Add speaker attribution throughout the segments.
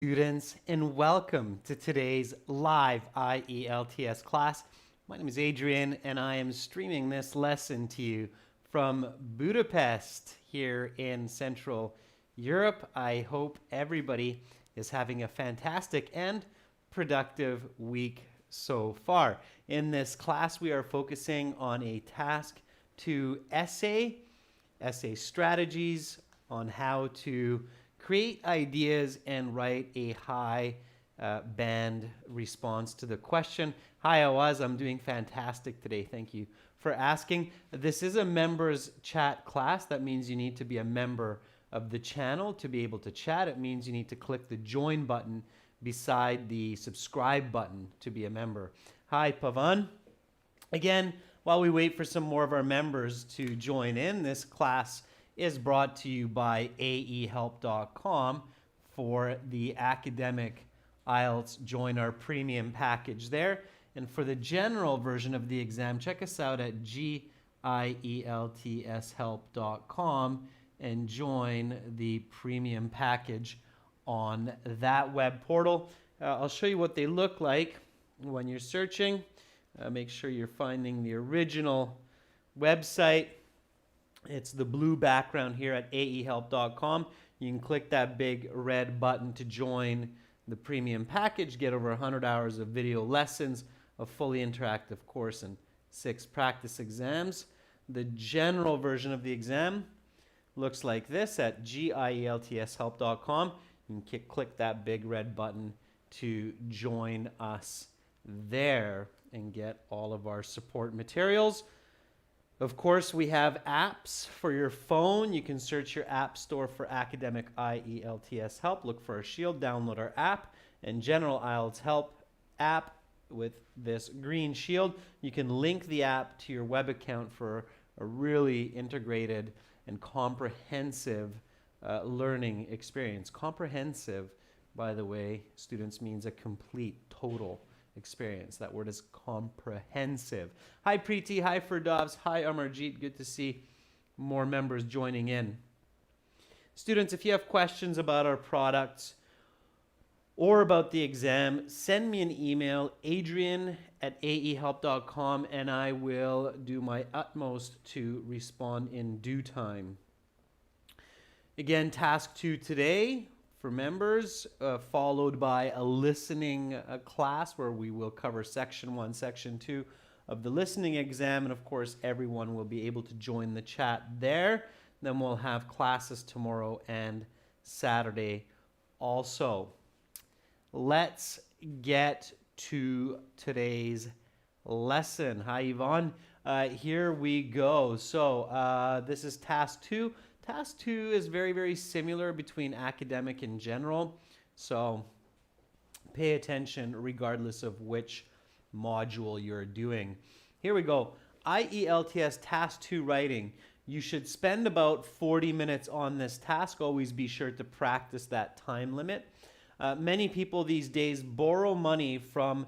Speaker 1: Students, and welcome to today's live IELTS class. My name is Adrian, and I am streaming this lesson to you from Budapest here in Central Europe. I hope everybody is having a fantastic and productive week so far. In this class, we are focusing on a task to essay strategies on how to create ideas and write a high band response to the question. Hi, Awaz. I'm doing fantastic today. Thank you for asking. This is a members chat class. That means you need to be a member of the channel to be able to chat. It means you need to click the join button beside the subscribe button to be a member. Hi, Pavan. Again, while we wait for some more of our members to join in, this class is brought to you by aehelp.com for the academic IELTS. Join our premium package there. And for the general version of the exam, check us out at gieltshelp.com and join the premium package on that web portal. I'll show you what they look like when you're searching. Make sure you're finding the original website. It's the blue background here at aehelp.com. You can click that big red button to join the premium package, get over 100 hours of video lessons, a fully interactive course, and 6 practice exams. The general version of the exam looks like this at gieltshelp.com. You can click that big red button to join us there and get all of our support materials. Of course, we have apps for your phone. You can search your app store for Academic IELTS Help. Look for our shield, download our app, and General IELTS Help app with this green shield. You can link the app to your web account for a really integrated and comprehensive learning experience. Comprehensive, by the way, students, means a complete, total experience. That word is comprehensive. Hi Preeti, hi Firdavs, hi Amarjeet. Good to see more members joining in. Students, if you have questions about our products or about the exam, send me an email, adrian@aehelp.com, and I will do my utmost to respond in due time. Again, task 2 today for members, followed by a listening class where we will cover section 1, section 2 of the listening exam. And of course, everyone will be able to join the chat there. Then we'll have classes tomorrow and Saturday also. Let's get to today's lesson. Hi, Yvonne. Here we go. So this is task 2. Task 2 is very, very similar between academic and general, so pay attention regardless of which module you're doing. Here we go. IELTS Task 2 writing. You should spend about 40 minutes on this task. Always be sure to practice that time limit. Many people these days borrow money from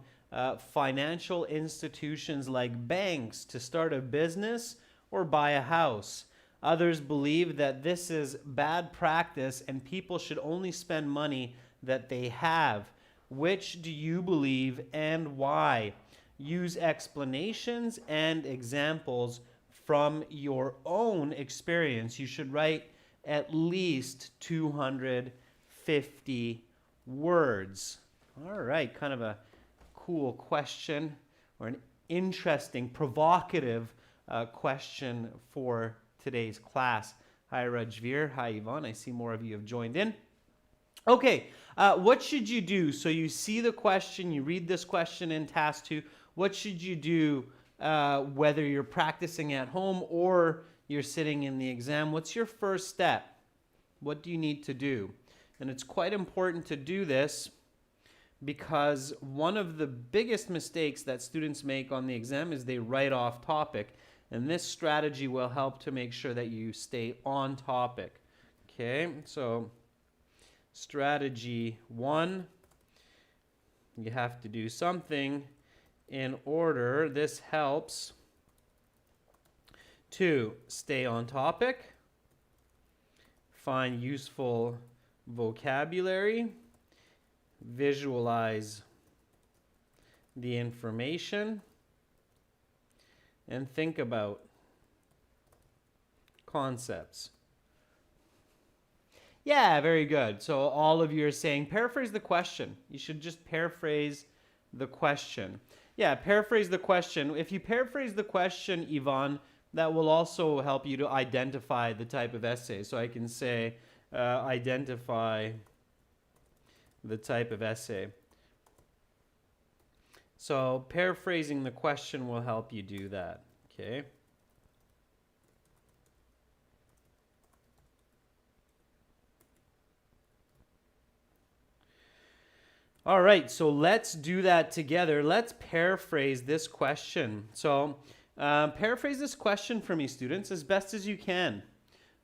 Speaker 1: financial institutions like banks to start a business or buy a house. Others believe that this is bad practice and people should only spend money that they have. Which do you believe and why? Use explanations and examples from your own experience. You should write at least 250 words. All right, kind of a cool question, or an interesting, provocative question for today's class. Hi Rajveer, hi Yvonne, I see more of you have joined in. Okay, what should you do? So you see the question, you read this question in task 2. What should you do whether you're practicing at home or you're sitting in the exam? What's your first step? What do you need to do? And it's quite important to do this because one of the biggest mistakes that students make on the exam is they write off topic. And this strategy will help to make sure that you stay on topic. Okay, so strategy 1, you have to do something in order. This helps to stay on topic, find useful vocabulary, visualize the information, and think about concepts. Yeah, very good. So all of you are saying paraphrase the question. You should just paraphrase the question. Yeah, paraphrase the question. If you paraphrase the question, Yvonne, that will also help you to identify the type of essay. So I can say identify the type of essay. So paraphrasing the question will help you do that. Okay. All right, so let's do that together. Let's paraphrase this question. So paraphrase this question for me, students, as best as you can.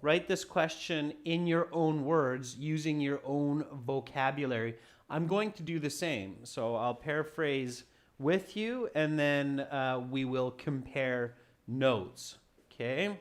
Speaker 1: Write this question in your own words using your own vocabulary. I'm going to do the same. So I'll paraphrase with you, and then we will compare notes. Okay?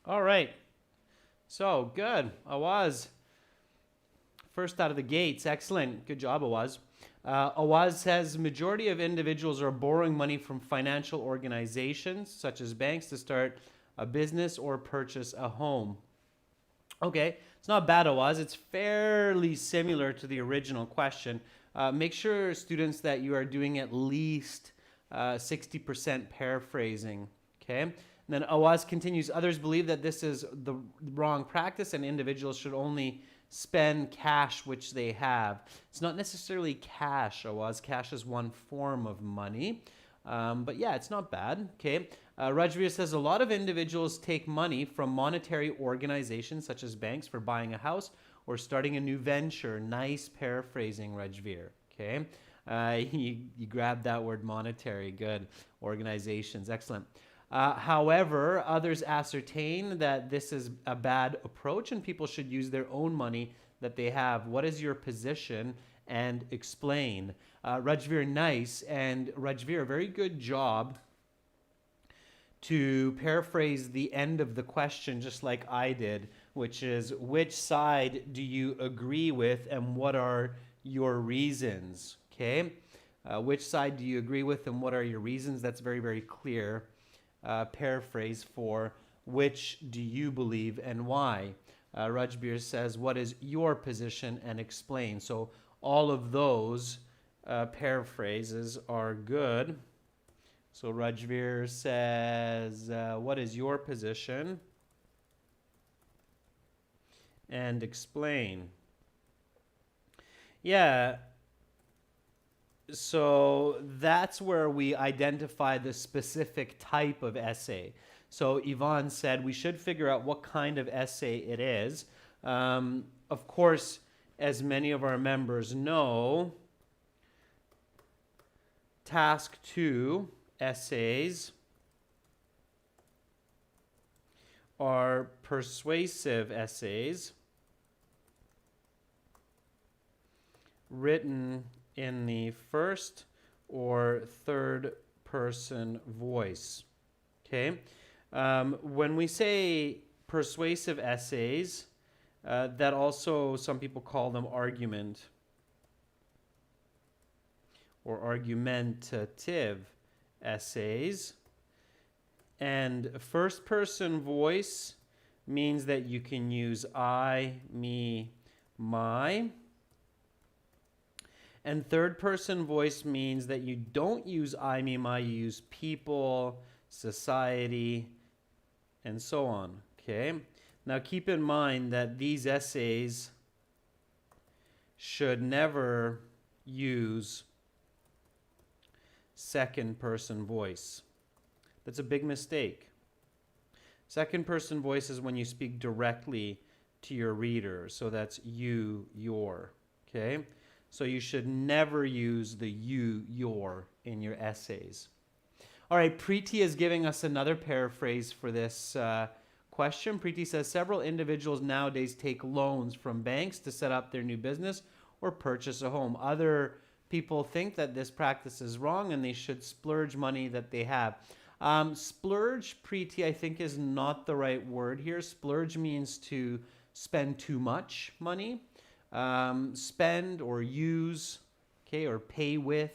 Speaker 1: All right. So good. Awaz. First out of the gates. Excellent. Good job, Awaz. Awaz says majority of individuals are borrowing money from financial organizations such as banks to start a business or purchase a home. Okay, it's not bad, Awaz. It's fairly similar to the original question. Make sure, students, that you are doing at least 60% paraphrasing. Okay. And then Awaz continues, others believe that this is the wrong practice and individuals should only spend cash which they have. It's not necessarily cash, Awaz. Cash is one form of money. But yeah, it's not bad. Okay. Rajveer says a lot of individuals take money from monetary organizations such as banks for buying a house or starting a new venture. Nice paraphrasing, Rajveer. Okay. You grabbed that word monetary. Good. Organizations. Excellent. However, others ascertain that this is a bad approach and people should use their own money that they have. What is your position? And explain. Rajveer, nice. And Rajveer, very good job to paraphrase the end of the question just like I did, which is, which side do you agree with and what are your reasons? Okay? Which side do you agree with and what are your reasons? That's very, very clear. Paraphrase for which do you believe and why? Rajbir says, what is your position and explain? So all of those paraphrases are good. So Rajveer says, what is your position? And explain. Yeah. So that's where we identify the specific type of essay. So Yvonne said we should figure out what kind of essay it is. Of course, as many of our members know, task 2 essays are persuasive essays written in the first or third person voice. Okay? When we say persuasive essays, that also some people call them argument or argumentative essays. And first person voice means that you can use I, me, my. And third person voice means that you don't use I, me, my, you use people, society, and so on. Okay? Now keep in mind that these essays should never use second person voice. That's a big mistake. Second person voice is when you speak directly to your reader. So that's you, your. Okay? So you should never use the you, your in your essays. All right, Preeti is giving us another paraphrase for this question. Preeti says, several individuals nowadays take loans from banks to set up their new business or purchase a home. Other people think that this practice is wrong and they should splurge money that they have. Splurge, Preeti, I think is not the right word here. Splurge means to spend too much money. Spend or use, okay, or pay with.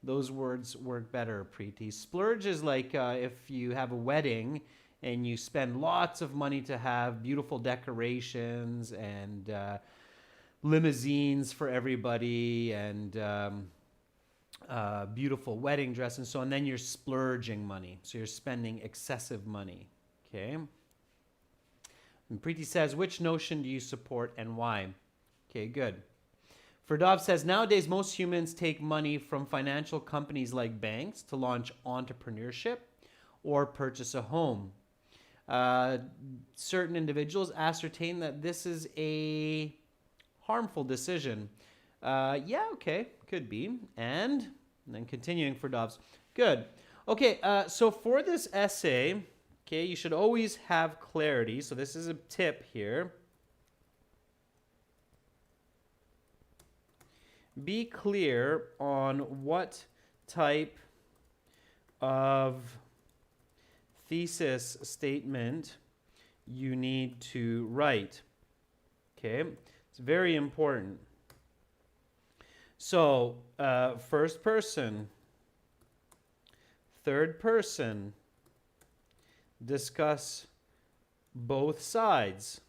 Speaker 1: Those words work better, Preeti. Splurge is like if you have a wedding and you spend lots of money to have beautiful decorations and limousines for everybody and beautiful wedding dress and so on, then you're splurging money. So you're spending excessive money, okay? And Preeti says, which notion do you support and why? Okay, good. Ferdov says, nowadays most humans take money from financial companies like banks to launch entrepreneurship or purchase a home. Certain individuals ascertain that this is a harmful decision. Yeah, okay, could be. And then continuing Ferdov's. Good. Okay, so for this essay, okay, you should always have clarity. So this is a tip here. Be clear on what type of thesis statement you need to write. Okay, it's very important. So, first person, third person, discuss both sides,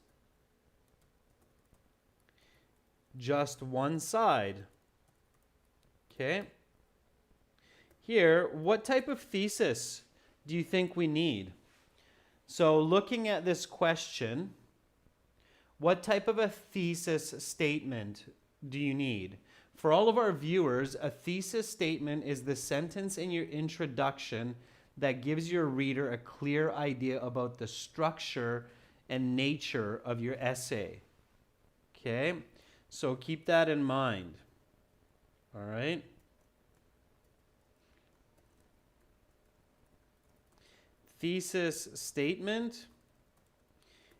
Speaker 1: just one side. Okay. Here, what type of thesis do you think we need? So looking at this question, what type of a thesis statement do you need? For all of our viewers, a thesis statement is the sentence in your introduction that gives your reader a clear idea about the structure and nature of your essay. Okay? So keep that in mind. All right. Thesis statement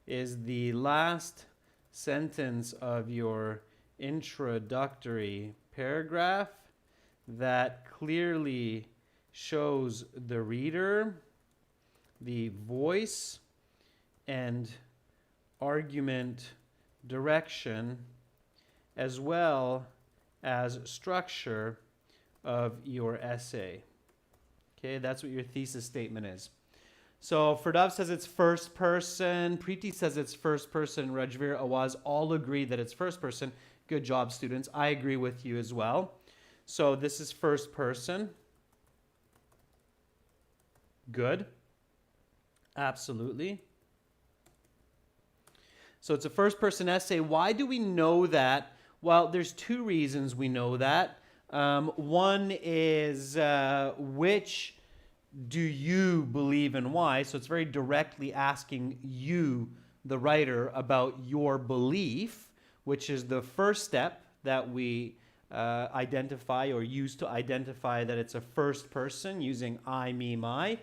Speaker 1: is the last sentence of your introductory paragraph that clearly shows the reader the voice and argument direction as well as structure of your essay. Okay, that's what your thesis statement is. So Ferdov says it's first person, Preeti says it's first person, Rajveer, Awaz all agree that it's first person. Good job, students. I agree with you as well. So this is first person. Good. Absolutely. So it's a first person essay. Why do we know that? Well, there's two reasons we know that. One is which do you believe and why? So it's very directly asking you, the writer, about your belief, which is the first step that we identify or use to identify that it's a first person using I, me, my.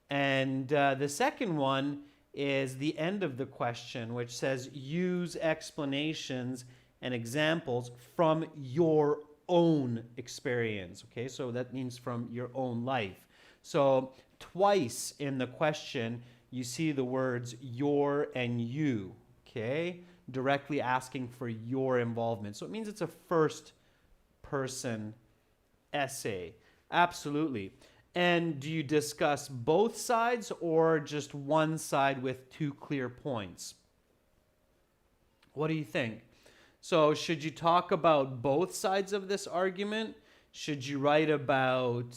Speaker 1: And the second one is the end of the question, which says use explanations and examples from your own experience. Okay, so that means from your own life. So twice in the question, you see the words your and you, okay? Directly asking for your involvement. So it means it's a first person essay. Absolutely. And do you discuss both sides or just one side with 2 clear points? What do you think? So should you talk about both sides of this argument? Should you write about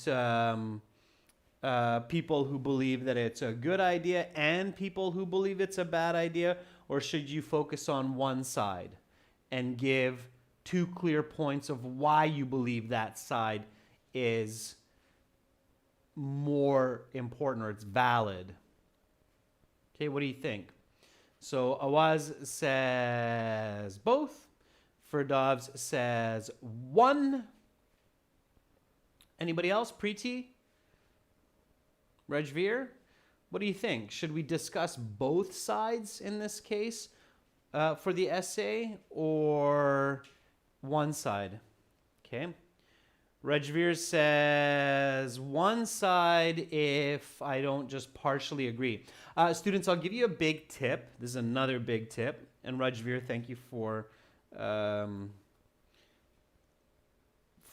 Speaker 1: people who believe that it's a good idea and people who believe it's a bad idea? Or should you focus on one side and give 2 clear points of why you believe that side is more important or it's valid? Okay, what do you think? So Awaz says both. Firdavs says one. Anybody else? Preeti? Rajveer? What do you think? Should we discuss both sides in this case for the essay or one side? Okay. Rajveer says one side if I don't just partially agree. Students, I'll give you a big tip. This is another big tip. And Rajveer, thank you for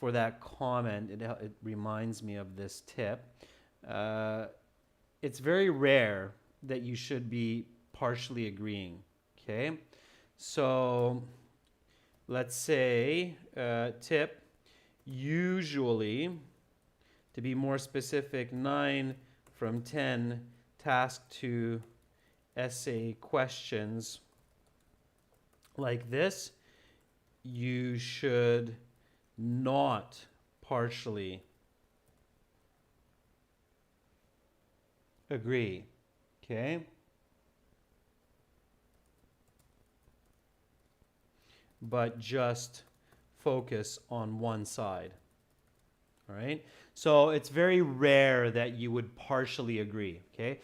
Speaker 1: that comment. It reminds me of this tip. It's very rare that you should be partially agreeing, okay? So let's say tip, usually, to be more specific, 9 from 10 task 2 essay questions like this, you should not partially agree, okay? But just focus on one side, all right? So it's very rare that you would partially agree, okay?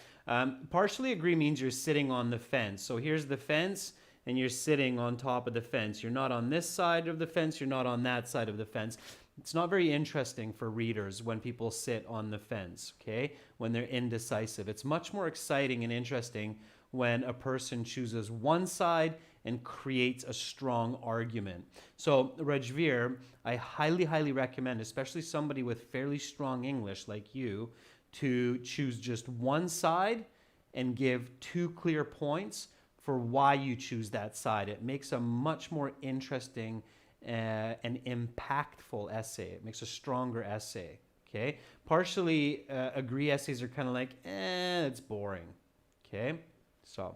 Speaker 1: Partially agree means you're sitting on the fence. So here's the fence, and you're sitting on top of the fence. You're not on this side of the fence, you're not on that side of the fence. It's not very interesting for readers when people sit on the fence, okay? When they're indecisive. It's much more exciting and interesting when a person chooses one side and creates a strong argument. So Rajveer, I highly, highly recommend, especially somebody with fairly strong English like you, to choose just one side and give 2 clear points for why you choose that side. It makes a much more interesting and impactful essay. It makes a stronger essay, okay? Partially agree essays are kind of like, it's boring, okay? So,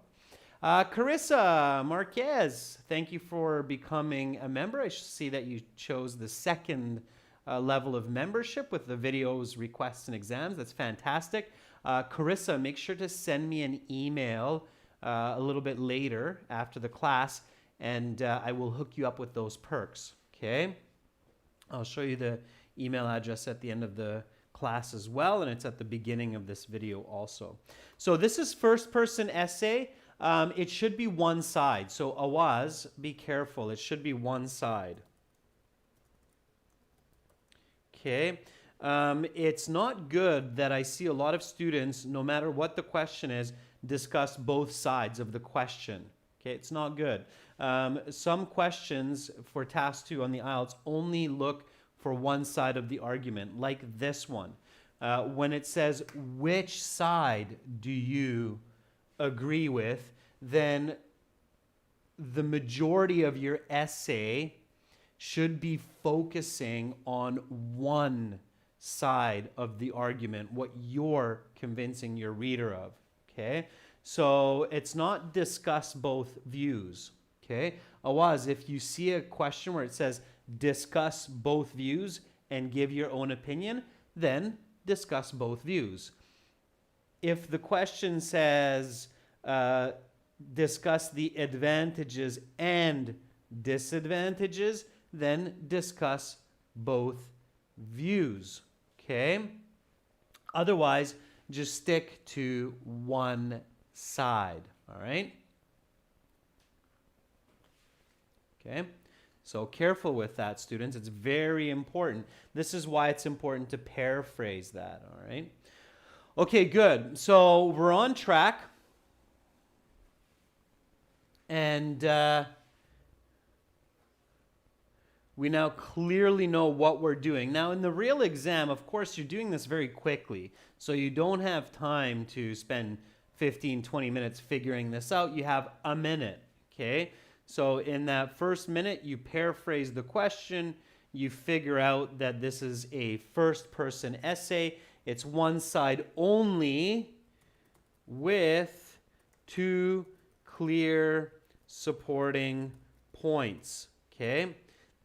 Speaker 1: Carissa Marquez, thank you for becoming a member. I see that you chose the second level of membership with the videos, requests, and exams. That's fantastic. Carissa, make sure to send me an email a little bit later after the class, and I will hook you up with those perks, okay? I'll show you the email address at the end of the class as well, and it's at the beginning of this video also. So this is first person essay. It should be one side. So Awaz, be careful. It should be one side. Okay. It's not good that I see a lot of students, no matter what the question is, discuss both sides of the question. Okay, it's not good. Some questions for task 2 on the IELTS only look for one side of the argument, like this one. When it says, which side do you agree with, then the majority of your essay should be focusing on one side of the argument, what you're convincing your reader of, okay? So it's not discuss both views, okay? Awaz, if you see a question where it says discuss both views and give your own opinion, then discuss both views. If the question says discuss the advantages and disadvantages, then discuss both views, okay? Otherwise, just stick to one side. All right? Okay? So careful with that, students. It's very important. This is why it's important to paraphrase that. All right? Okay, good. So we're on track. And we now clearly know what we're doing. Now, in the real exam, of course, you're doing this very quickly. So you don't have time to spend 15, 20 minutes figuring this out. You have a minute, okay? So in that first minute, you paraphrase the question. You figure out that this is a first-person essay. It's one side only with two clear supporting points, okay?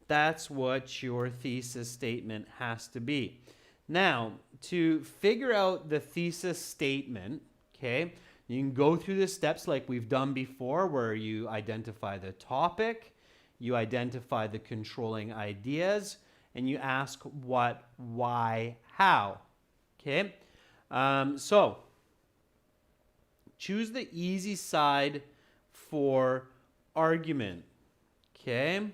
Speaker 1: That's what your thesis statement has to be. Now, to figure out the thesis statement, okay, you can go through the steps like we've done before, where you identify the topic, you identify the controlling ideas, and you ask what, why, how, okay? So, choose the easy side for argument, okay?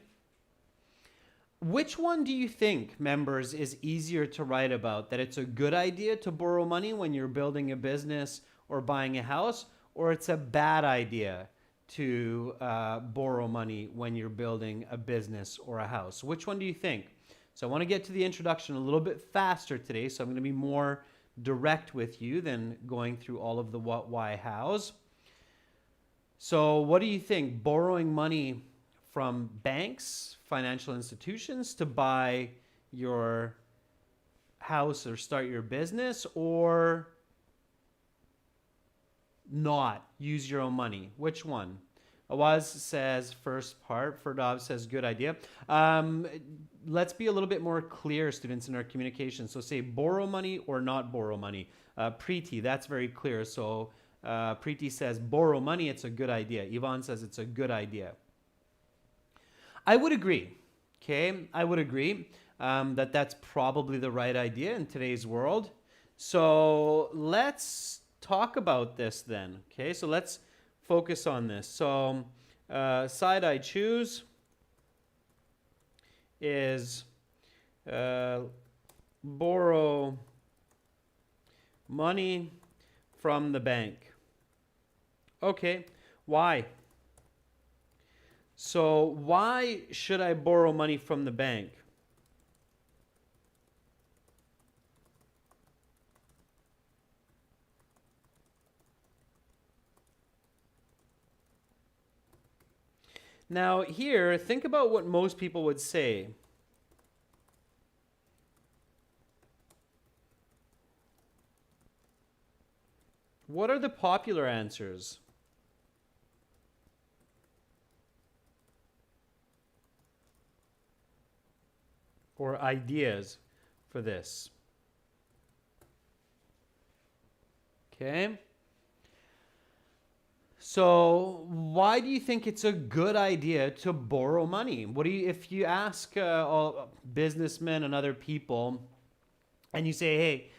Speaker 1: Which one do you think, members, is easier to write about? That it's a good idea to borrow money when you're building a business or buying a house, or it's a bad idea to borrow money when you're building a business or a house? Which one do you think? So I want to get to the introduction a little bit faster today, so I'm going to be more direct with you than going through all of the what, why, hows. So what do you think? Borrowing money from banks, financial institutions to buy your house or start your business, or not use your own money? Which one? Awaz says first part. Ferdov says good idea. Let's be a little bit more clear, students, in our communication. So say borrow money or not borrow money. Preeti, that's very clear. So Preeti says borrow money, it's a good idea. Yvonne says it's a good idea. I would agree, okay? I would agree that that's probably the right idea in today's world. So let's talk about this then, okay? So let's focus on this. So side I choose is borrow money from the bank. Okay, why? So why should I borrow money from the bank? Now here, think about what most people would say. What are the popular answers? Or ideas for this? Okay. So why do you think it's a good idea to borrow money? What do you, if you ask all businessmen and other people, and you say, hey,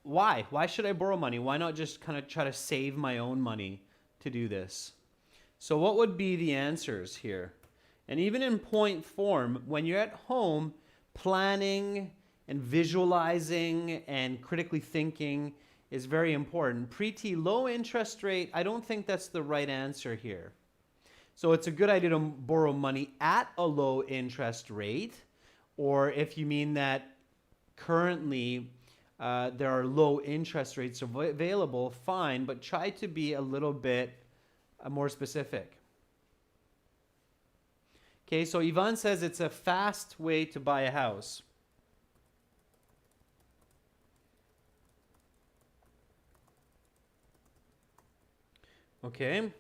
Speaker 1: why? Why should I borrow money? Why not just kind of try to save my own money to do this? So what would be the answers here? And even in point form, when you're at home, planning and visualizing and critically thinking is very important. Preeti, low interest rate, I don't think that's the right answer here. So it's a good idea to borrow money at a low interest rate, or if you mean that currently there are low interest rates available, fine, but try to be a little bit more specific. Okay, so Ivan says it's a fast way to buy a house. Okay,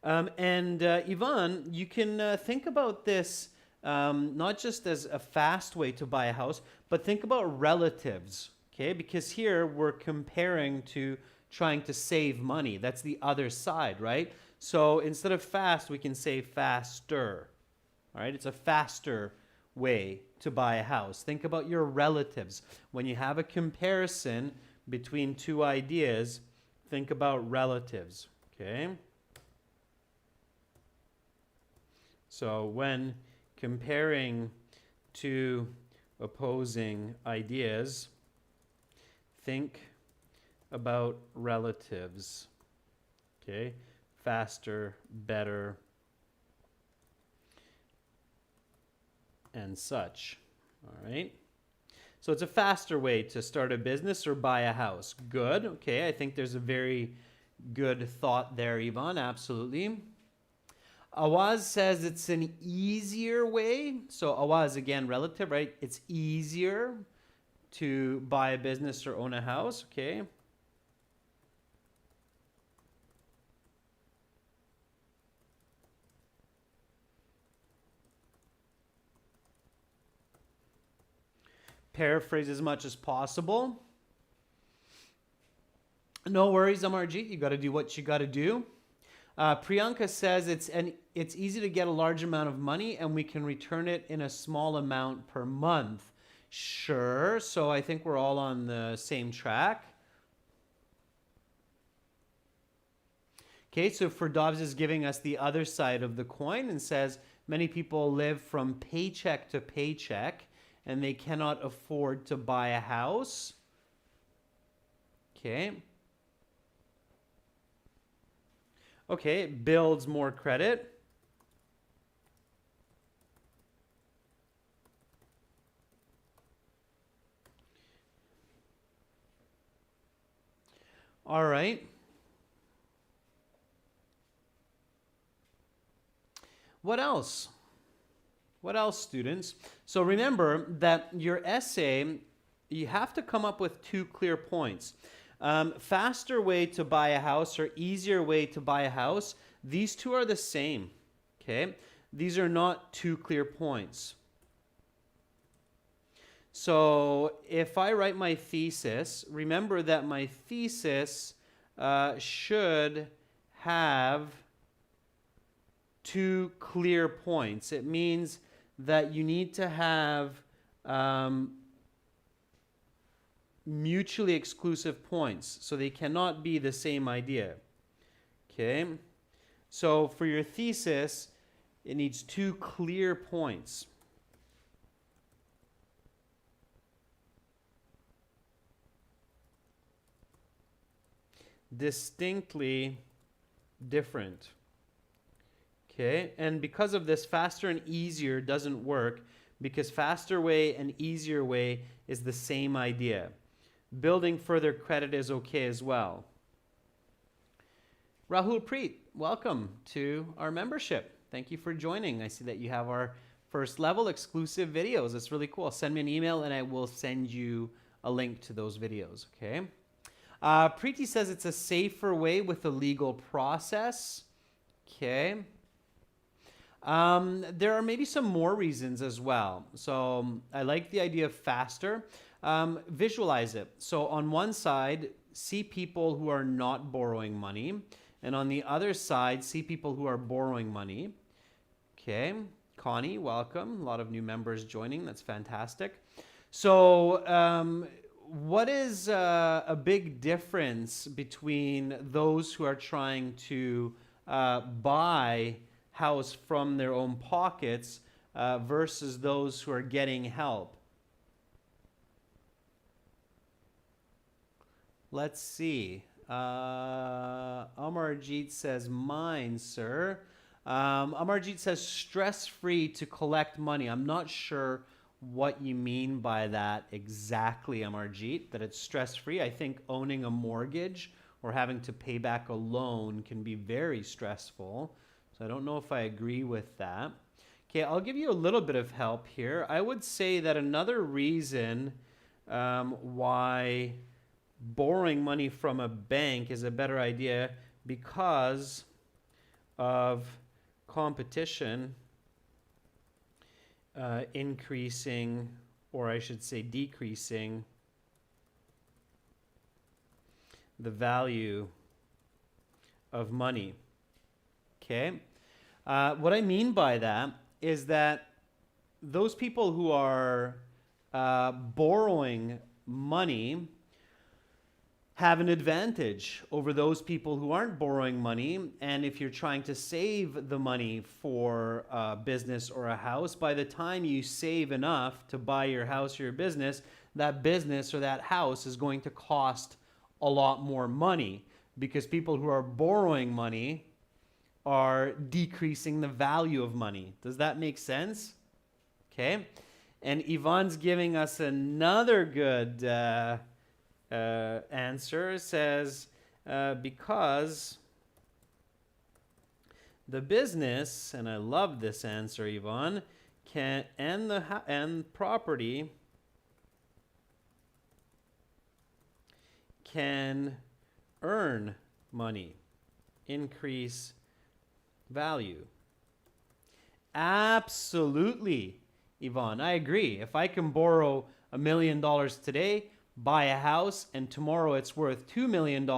Speaker 1: and Ivan, you can think about this not just as a fast way to buy a house, but think about relatives, okay? Because here we're comparing to trying to save money. That's the other side, right? So instead of fast, we can say faster. All right, it's a faster way to buy a house. Think about your relatives. When you have a comparison between two ideas, Think about relatives, okay? So when comparing two opposing ideas, think about relatives, okay? Faster, better, and such, all right? So it's a faster way to start a business or buy a house. Good, okay, I think there's a very good thought there, Yvonne, absolutely. Awaz says it's an easier way. So Awaz, again, relative, right? It's easier to buy a business or own a house, okay? Paraphrase as much as possible. No worries, Amarjeet. You got to do what you got to do. Priyanka says it's easy to get a large amount of money and we can return it in a small amount per month. Sure. So I think we're all on the same track. Okay, so Ferdovs is giving us the other side of the coin and says many people live from paycheck to paycheck and they cannot afford to buy a house. Okay. Okay, it builds more credit. All right. What else? What else, students? So remember that your essay, you have to come up with 2 clear points. Faster way to buy a house or easier way to buy a house, these 2 are the same, okay? These are not 2 clear points. So if I write my thesis, remember that my thesis should have 2 clear points. It means that you need to have mutually exclusive points. So they cannot be the same idea. Okay? So for your thesis, it needs 2 clear points. Distinctly different. Okay, and because of this, faster and easier doesn't work because faster way and easier way is the same idea. Building further credit is okay as well. Rahul Preet, welcome to our membership. Thank you for joining. I see that you have our first level exclusive videos. That's really cool. Send me an email and I will send you a link to those videos, okay? Preeti says it's a safer way with a legal process. Okay. There are maybe some more reasons as well. So I like the idea of faster. Visualize it. So on one side, see people who are not borrowing money. And on the other side, see people who are borrowing money. Okay. Connie, welcome. A lot of new members joining. That's fantastic. So what is a big difference between those who are trying to buy house from their own pockets versus those who are getting help? Let's see. Amarjeet says, mine, sir. Amarjeet says, stress-free to collect money. I'm not sure what you mean by that exactly, Amarjeet, that it's stress-free. I think owning a mortgage or having to pay back a loan can be very stressful. So I don't know if I agree with that. Okay, I'll give you a little bit of help here. I would say that another reason why borrowing money from a bank is a better idea because of competition increasing, or I should say decreasing, the value of money. Okay. What I mean by that is that those people who are borrowing money have an advantage over those people who aren't borrowing money. And if you're trying to save the money for a business or a house, by the time you save enough to buy your house or your business, that business or that house is going to cost a lot more money, because people who are borrowing money are decreasing the value of money. Does that make sense? Okay. And Yvonne's giving us another good answer. It says, because the business, and I love this answer, Yvonne, and property can earn money, increase value. Absolutely, Yvonne, I agree. If I can borrow $1 million today, buy a house, and tomorrow it's worth $2 million,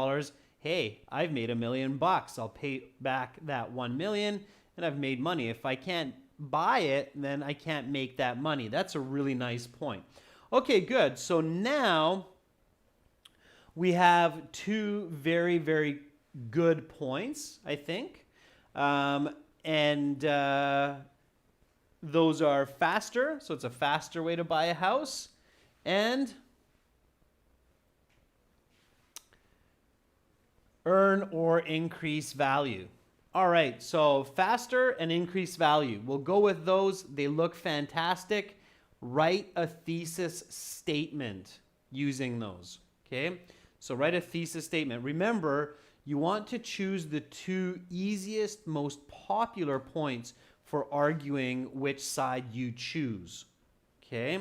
Speaker 1: hey, I've made $1 million. I'll pay back that $1 million and I've made money. If I can't buy it, then I can't make that money. That's a really nice point. Okay, good. So now we have two very, very good points, I think. Those are faster, so it's a faster way to buy a house, and earn or increase value. All right, so faster and increase value. We'll go with those. They look fantastic. Write a thesis statement using those, okay? So write a thesis statement. Remember, you want to choose the two easiest, most popular points for arguing which side you choose, okay?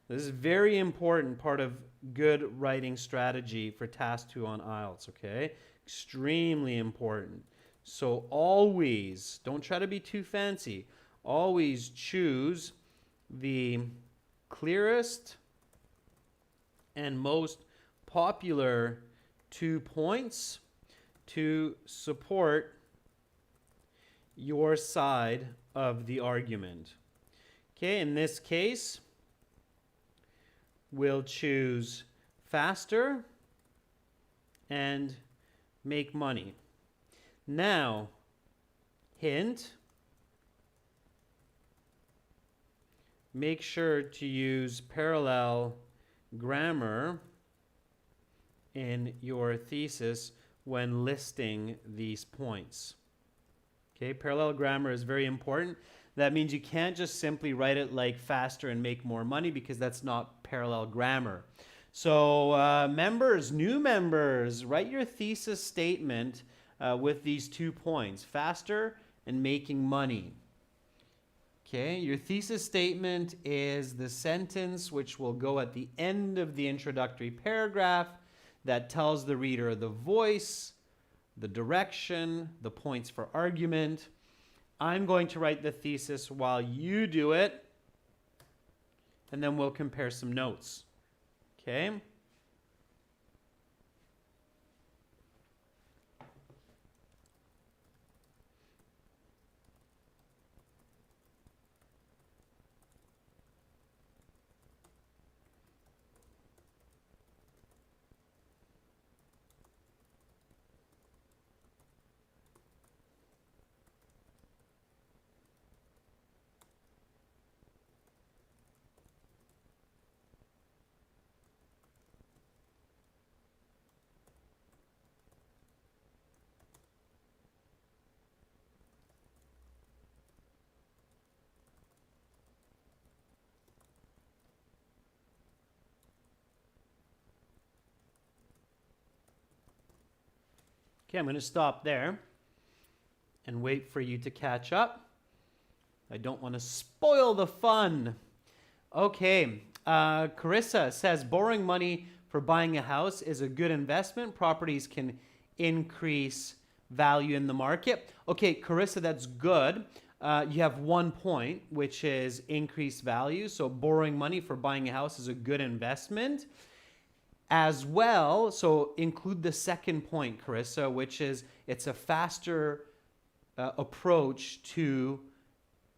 Speaker 1: This is a very important part of good writing strategy for Task 2 on IELTS, okay? Extremely important. So always, don't try to be too fancy, always choose the clearest and most popular 2 points to support your side of the argument. Okay, in this case, we'll choose faster and make money. Now, hint, make sure to use parallel grammar in your thesis when listing these points. Okay, parallel grammar is very important. That means you can't just simply write it like faster and make more money, because that's not parallel grammar. So members, new members, write your thesis statement with these 2 points, faster and making money. Okay, your thesis statement is the sentence which will go at the end of the introductory paragraph that tells the reader the voice, the direction, the points for argument. I'm going to write the thesis while you do it, and then we'll compare some notes. Okay? Okay, I'm going to stop there and wait for you to catch up. I don't want to spoil the fun. Okay, Carissa says borrowing money for buying a house is a good investment. Properties can increase value in the market. Okay, Carissa, that's good. You have 1 point, which is increased value. So borrowing money for buying a house is a good investment. As well, so include the second point, Carissa, which is it's a faster approach to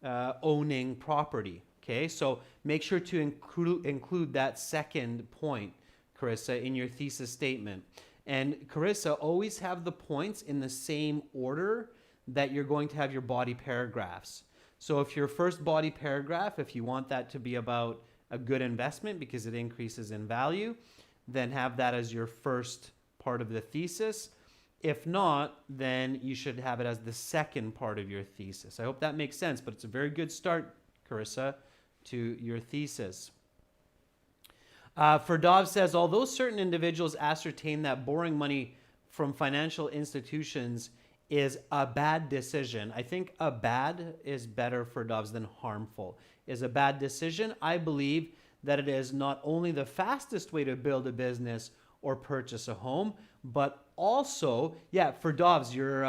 Speaker 1: owning property. Okay, so make sure to include that second point, Carissa, in your thesis statement. And Carissa, always have the points in the same order that you're going to have your body paragraphs. So if your first body paragraph, if you want that to be about a good investment because it increases in value, then have that as your first part of the thesis. If not, then you should have it as the second part of your thesis. I hope that makes sense, but it's a very good start, Carissa, to your thesis. Ferdov says, although certain individuals ascertain that borrowing money from financial institutions is a bad decision. I think a bad is better for Dobbs than harmful. Is a bad decision. I believe that it is not only the fastest way to build a business or purchase a home, but also, yeah, for Dobbs, your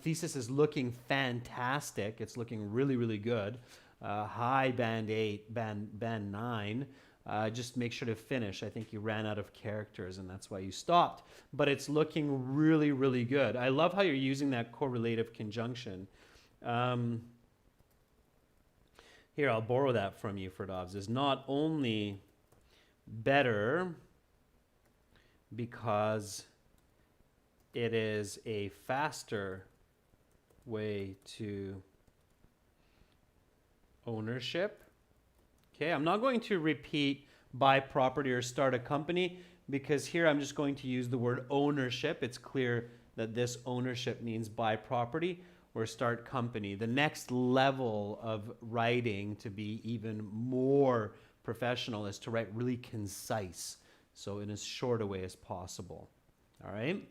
Speaker 1: thesis is looking fantastic. It's looking really, really good. High band 8, band 9. Just make sure to finish. I think you ran out of characters and that's why you stopped. But it's looking really, really good. I love how you're using that correlative conjunction. Here, I'll borrow that from you, Ferdovs. Is not only better because it is a faster way to ownership. Okay, I'm not going to repeat buy property or start a company because here I'm just going to use the word ownership. It's clear that this ownership means buy property or start company. The next level of writing to be even more professional is to write really concise, so in as short a way as possible. All right?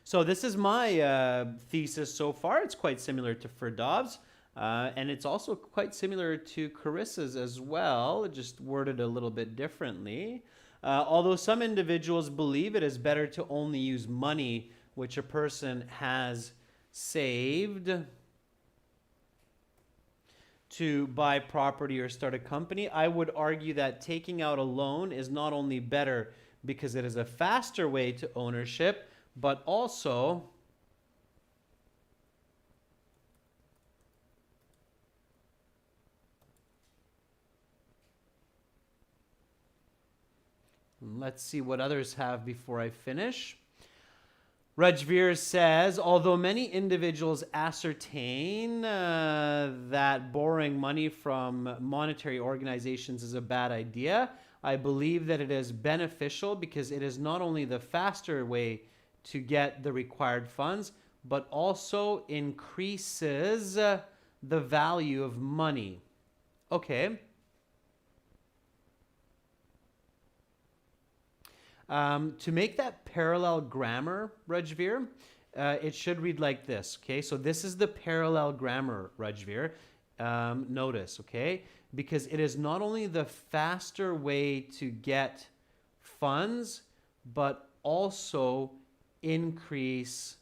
Speaker 1: So this is my thesis so far. It's quite similar to Ferdov's. And it's also quite similar to Carissa's as well, just worded a little bit differently. Although some individuals believe it is better to only use money which a person has saved to buy property or start a company, I would argue that taking out a loan is not only better because it is a faster way to ownership, but also let's see what others have before I finish. Rajveer says, although many individuals ascertain that borrowing money from monetary organizations is a bad idea, I believe that it is beneficial because it is not only the faster way to get the required funds, but also increases the value of money. Okay. To make that parallel grammar, Rajveer, it should read like this, okay? So this is the parallel grammar, Rajveer. Notice, okay? Because it is not only the faster way to get funds, but also increase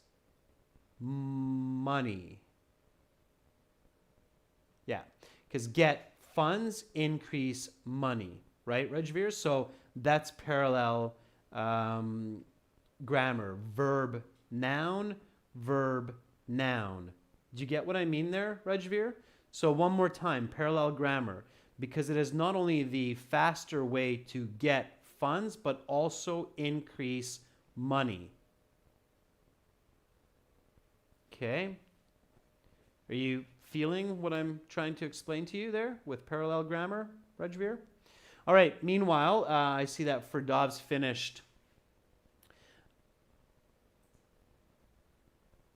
Speaker 1: money. Yeah, because get funds, increase money, right, Rajveer? So that's parallel grammar. Verb, noun, verb, noun. Do you get what I mean there, Rajveer? So one more time, parallel grammar, because it is not only the faster way to get funds, but also increase money. Okay. Are you feeling what I'm trying to explain to you there with parallel grammar, Rajveer? All right. Meanwhile, I see that Ferdov's finished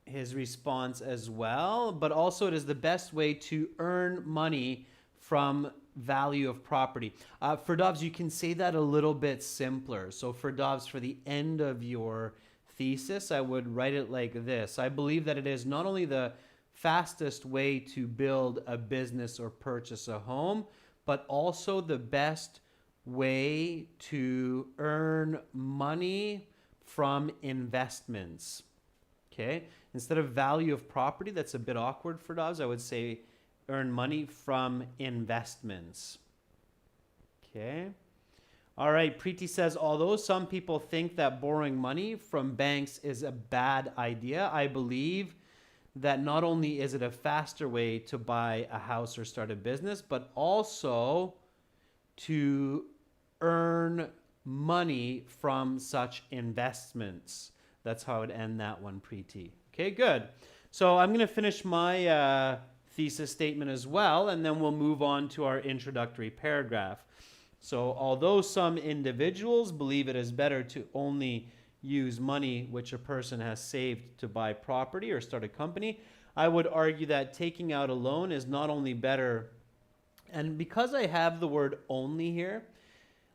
Speaker 1: his response as well, but also it is the best way to earn money from value of property. Ferdov's, you can say that a little bit simpler. So Ferdov's, for the end of your thesis, I would write it like this. I believe that it is not only the fastest way to build a business or purchase a home, but also the best way to earn money from investments. Okay? Instead of value of property, that's a bit awkward for Dobbs, I would say earn money from investments. Okay? All right, Preeti says, although some people think that borrowing money from banks is a bad idea, I believe that not only is it a faster way to buy a house or start a business, but also to earn money from such investments. That's how I would end that one, pre-T. Okay, good. So I'm going to finish my thesis statement as well, and then we'll move on to our introductory paragraph. So although some individuals believe it is better to only use money which a person has saved to buy property or start a company, I would argue that taking out a loan is not only better, and because I have the word only here,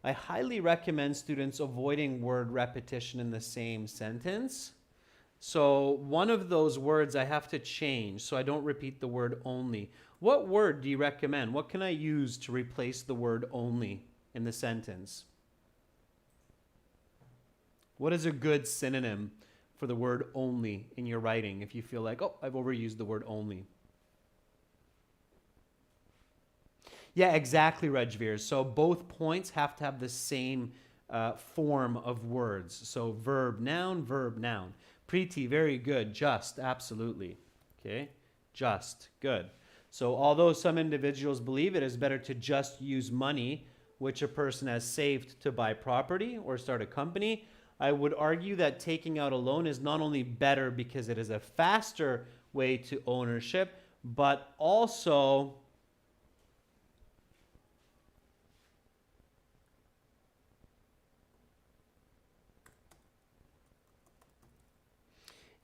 Speaker 1: I highly recommend students avoiding word repetition in the same sentence. So one of those words I have to change so I don't repeat the word only. What word do you recommend? What can I use to replace the word only in the sentence? What is a good synonym for the word only in your writing if you feel like, oh, I've overused the word only? Yeah, exactly, Rejveer. So both points have to have the same form of words. So verb, noun, verb, noun. Preeti, very good. Just, absolutely. Okay, just, good. So although some individuals believe it is better to just use money which a person has saved to buy property or start a company, I would argue that taking out a loan is not only better because it is a faster way to ownership, but also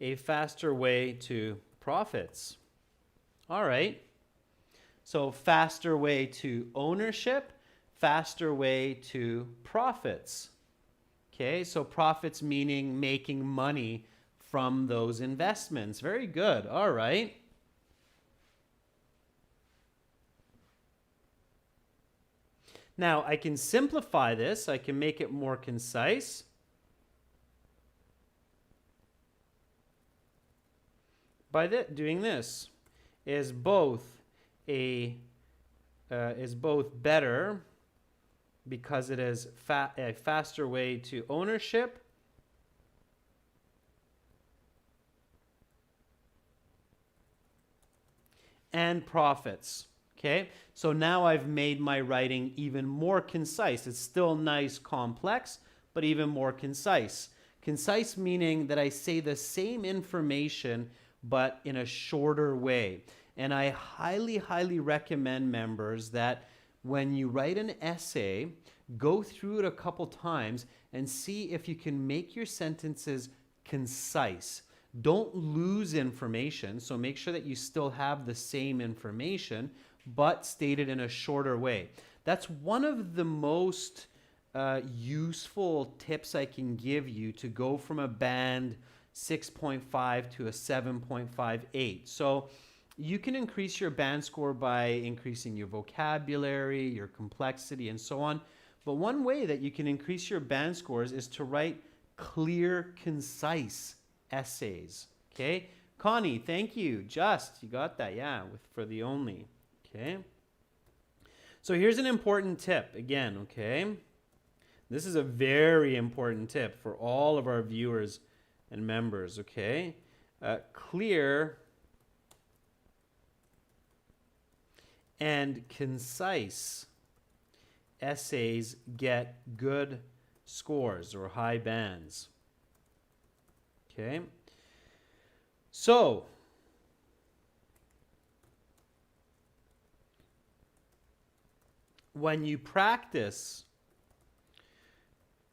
Speaker 1: a faster way to profits. All right. So faster way to ownership, faster way to profits. Okay, so profits meaning making money from those investments. Very good. All right. Now, I can simplify this. I can make it more concise. By doing this is both better because it is a faster way to ownership and profits. Okay, so now I've made my writing even more concise. It's still nice, complex, but even more concise. Concise meaning that I say the same information but in a shorter way. And I highly, highly recommend members that when you write an essay, go through it a couple times and see if you can make your sentences concise. Don't lose information, so make sure that you still have the same information, but stated in a shorter way. That's one of the most useful tips I can give you to go from a band 6.5 to a 7.58. So you can increase your band score by increasing your vocabulary, your complexity, and so on. But one way that you can increase your band scores is to write clear, concise essays. Okay? Connie, thank you. Just, you got that, yeah, for the only. Okay? So here's an important tip again, okay? This is a very important tip for all of our viewers and members, okay? Clear and concise essays get good scores or high bands. Okay? So, when you practice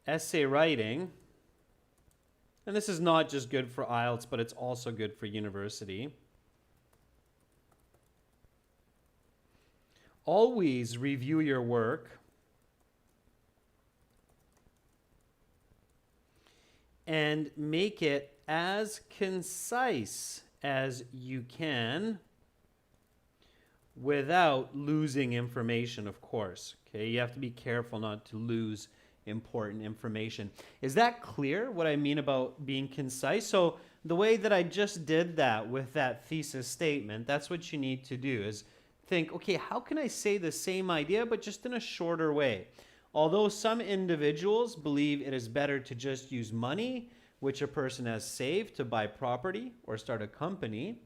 Speaker 1: essay writing, and this is not just good for IELTS, but it's also good for university. Always review your work and make it as concise as you can without losing information, of course. Okay, you have to be careful not to lose important information. Is that clear what I mean about being concise? So the way that I just did that with that thesis statement, that's what you need to do is think, okay, how can I say the same idea but just in a shorter way? Although some individuals believe it is better to just use money which a person has saved to buy property or start a company,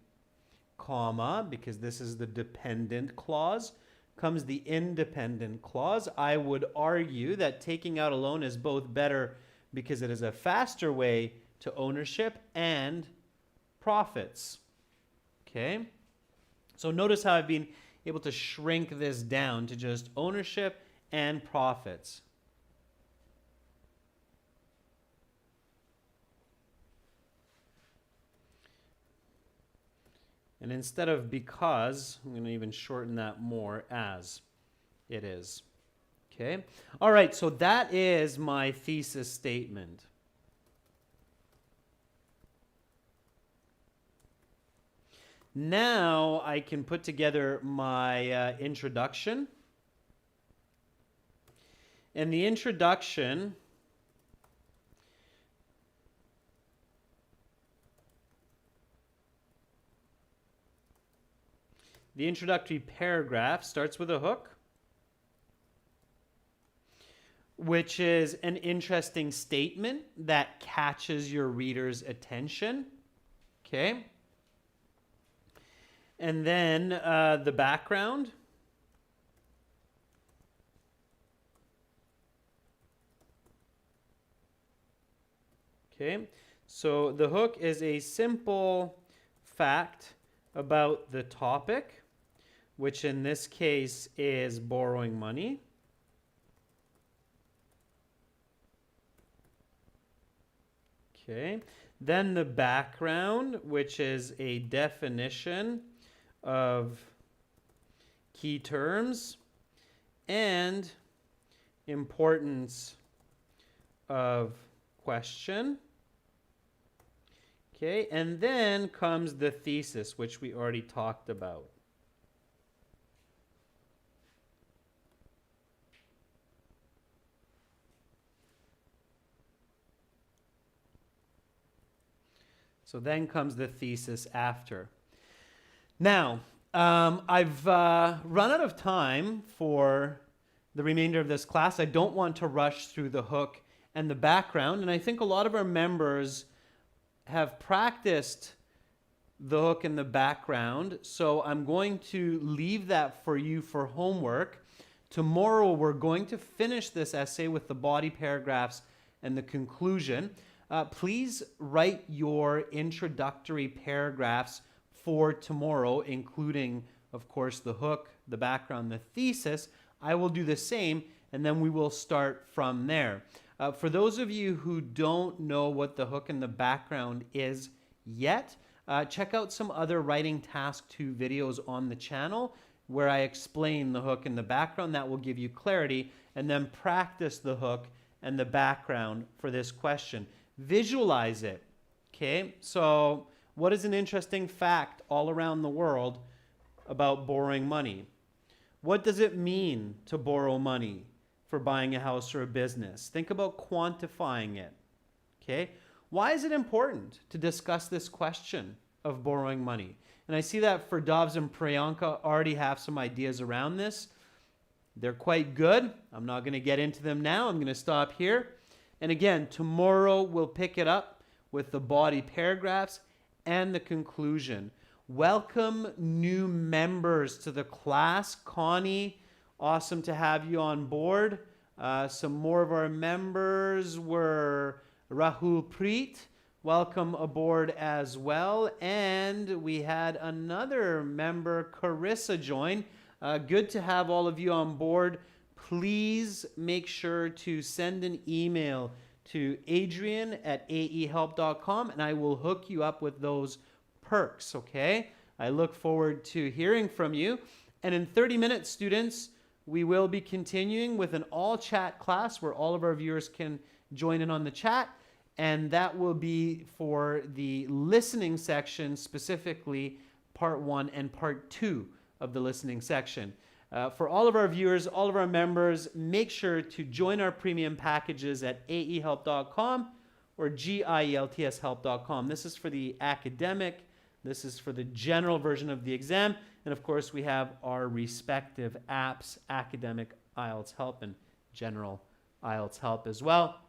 Speaker 1: comma, because this is the dependent clause, comes the independent clause. I would argue that taking out a loan is both better because it is a faster way to ownership and profits. Okay? So notice how I've been able to shrink this down to just ownership and profits. And instead of because, I'm going to even shorten that more as it is. Okay? All right, so that is my thesis statement. Now I can put together my introduction. And the introduction the introductory paragraph starts with a hook, which is an interesting statement that catches your reader's attention. Okay? And then the background. Okay, so the hook is a simple fact about the topic, which in this case is borrowing money. Okay, then the background, which is a definition of key terms and importance of question. Okay, and then comes the thesis, which we already talked about. So then comes the thesis after. Now, I've run out of time for the remainder of this class. I don't want to rush through the hook and the background, and I think a lot of our members have practiced the hook and the background, so I'm going to leave that for you for homework. Tomorrow we're going to finish this essay with the body paragraphs and the conclusion. Please write your introductory paragraphs for tomorrow, including, of course, the hook, the background, the thesis. I will do the same, and then we will start from there. For those of you who don't know what the hook and the background is yet, check out some other Writing Task 2 videos on the channel where I explain the hook and the background. That will give you clarity, and then practice the hook and the background for this question. Visualize it. Okay, so what is an interesting fact all around the world about borrowing money? What does it mean to borrow money for buying a house or a business? Think about quantifying it. Okay, why is it important to discuss this question of borrowing money? And I see that Ferdavs and Priyanka already have some ideas around this. They're quite good. I'm not going to get into them now. I'm going to stop here. And again, tomorrow we'll pick it up with the body paragraphs and the conclusion. Welcome new members to the class. Connie, awesome to have you on board. Some more of our members were Rahul Preet. Welcome aboard as well. And we had another member, Carissa, join. Good to have all of you on board. Please make sure to send an email to adrian@aehelp.com and I will hook you up with those perks, okay? I look forward to hearing from you. And in 30 minutes, students, we will be continuing with an all-chat class where all of our viewers can join in on the chat. And that will be for the listening section, specifically part 1 and part 2 of the listening section. For all of our viewers, all of our members, make sure to join our premium packages at aehelp.com or gieltshelp.com. This is for the academic. This is for the general version of the exam. And of course, we have our respective apps, Academic IELTS Help and General IELTS Help as well.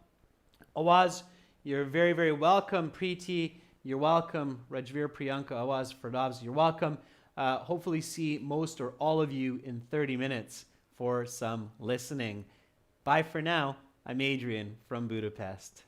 Speaker 1: Awaz, you're very, very welcome. Preeti, you're welcome. Rajveer, Priyanka, Awaz, Ferdavs, you're welcome. hopefully see most or all of you in 30 minutes for some listening. Bye for now. I'm Adrian from Budapest.